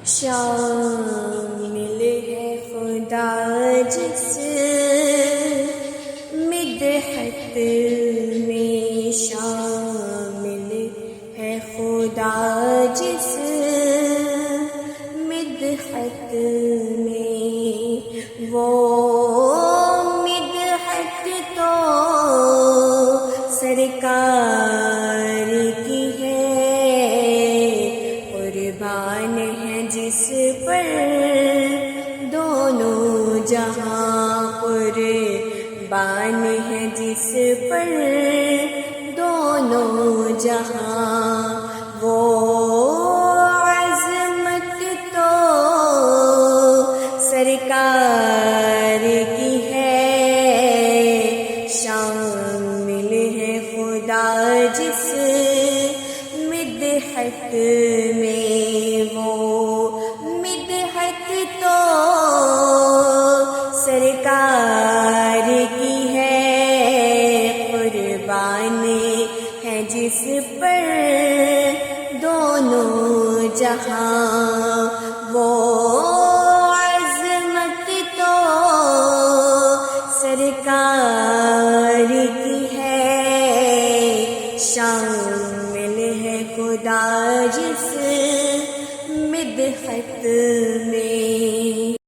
شامل ہے خدا جس مدحت میں، شامل ہے خدا جس مدحت میں، وہ مدحت تو سرکار کی ہے، قربان ہے جس پر دونوں جہاں، قربان ہے جس پر دونوں جہاں، وہ عظمت تو سرکار کی ہے، شامل ہے خدا جس مدحت میں، وہ مدحت تو سرکار کی ہے، قربان ہے جس پر دونوں جہاں، وہ عظمت تو سرکار کی ہے، شامل ہے خدا جس مدحت